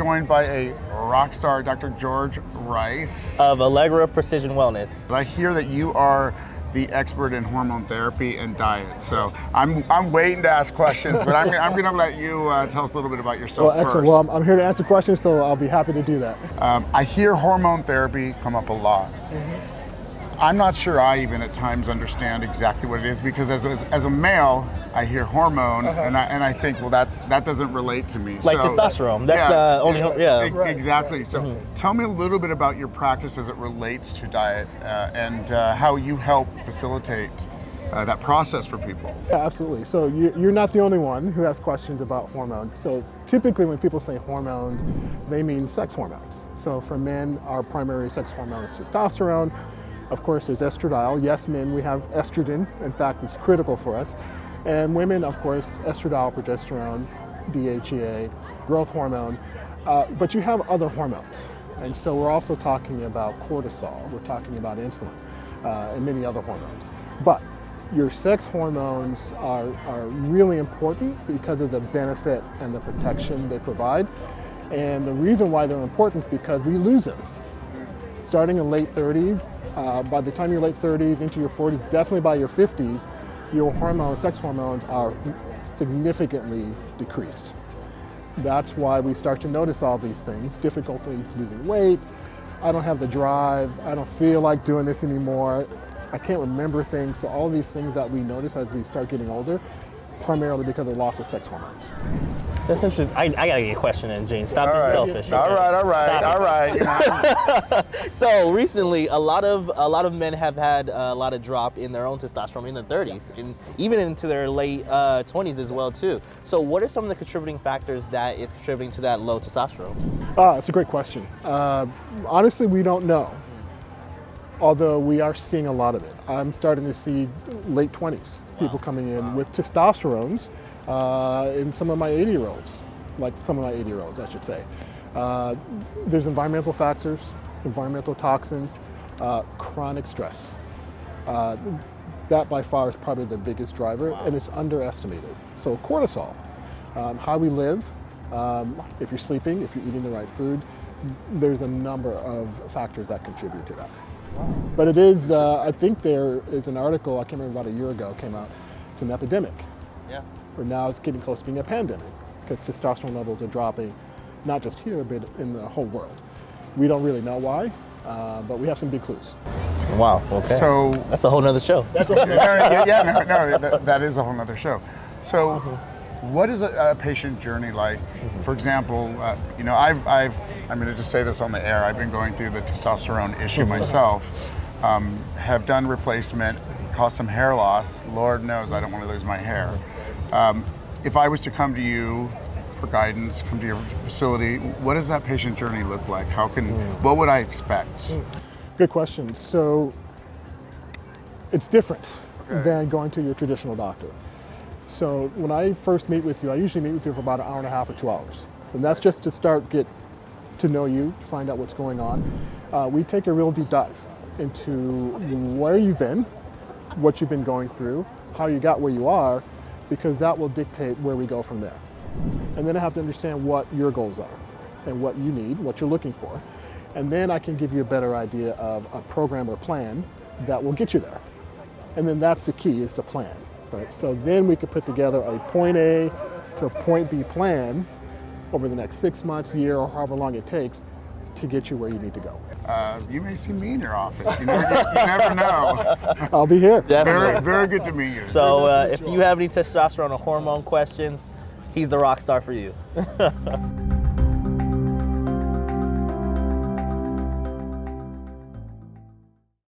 joined by a Rockstar Dr. George Rice of Allegra Precision Wellness. I hear that you are the expert in hormone therapy and diet. So I'm waiting to ask questions, but I'm going to let you tell us a little bit about yourself Excellent. first. Well, I'm here to answer questions, so I'll be happy to do that. I hear hormone therapy come up a lot. I'm not sure I even at times understand exactly what it is, because as a male, I hear hormone and I think, well, that doesn't relate to me. Like testosterone. That's the only, Exactly. Right. So tell me a little bit about your practice as it relates to diet and how you help facilitate that process for people. Yeah, absolutely. So you're not the only one who has questions about hormones. So typically when people say hormones, they mean sex hormones. So for men, our primary sex hormone is testosterone. Of course, there's estradiol. Yes, men, we have estrogen. In fact, it's critical for us. And women, of course, estradiol, progesterone, DHEA, growth hormone. But you have other hormones. And so we're also talking about cortisol. We're talking about insulin and many other hormones. But your sex hormones are really important because of the benefit and the protection they provide. And the reason why they're important is because we lose them. Starting in late 30s, by the time you're late 30s into your 40s, definitely by your 50s, your hormones, sex hormones are significantly decreased. That's why we start to notice all these things: difficulty losing weight, I don't have the drive, I don't feel like doing this anymore, I can't remember things. So all these things that we notice as we start getting older, primarily because of the loss of sex hormones. That's interesting. I gotta get a question in, Gene. Stop being selfish. All right. So recently, a lot of men have had a lot of drop in their own testosterone in their 30s, and even into their late 20s as well too. So what are some of the contributing factors that is contributing to that low testosterone? That's a great question. Honestly, we don't know. Although we are seeing a lot of it. I'm starting to see late 20s people coming in with testosterones in some of my 80-year-olds, I should say. There's environmental factors, environmental toxins, chronic stress. That by far is probably the biggest driver, and it's underestimated. So cortisol, how we live, if you're sleeping, if you're eating the right food, there's a number of factors that contribute to that. But it is, I think there is an article, I can't remember, about a year ago, came out, it's an epidemic. Yeah. Or now it's getting close to being a pandemic, because testosterone levels are dropping, not just here, but in the whole world. We don't really know why, but we have some big clues. Wow, okay. So that's a whole nother show. That is a whole nother show. So what is a patient journey like? For example, I'm going to just say this on the air. I've been going through the testosterone issue myself. Have done replacement, caused some hair loss. Lord knows I don't want to lose my hair. If I was to come to you for guidance, come to your facility, what does that patient journey look like? What would I expect? Good question. So it's different than going to your traditional doctor. So when I first meet with you, I usually meet with you for about an hour and a half or 2 hours. And that's just to get to know you, find out what's going on. We take a real deep dive into where you've been, what you've been going through, how you got where you are, because that will dictate where we go from there. And then I have to understand what your goals are and what you need, what you're looking for. And then I can give you a better idea of a program or plan that will get you there. And then that's the key, is the plan. Right? So then we could put together a point A to a point B plan over the next 6 months, year, or however long it takes to get you where you need to go. You may see me in your office. You never know. I'll be here. Very, very good to meet you. So if you have any testosterone or hormone questions, he's the rock star for you.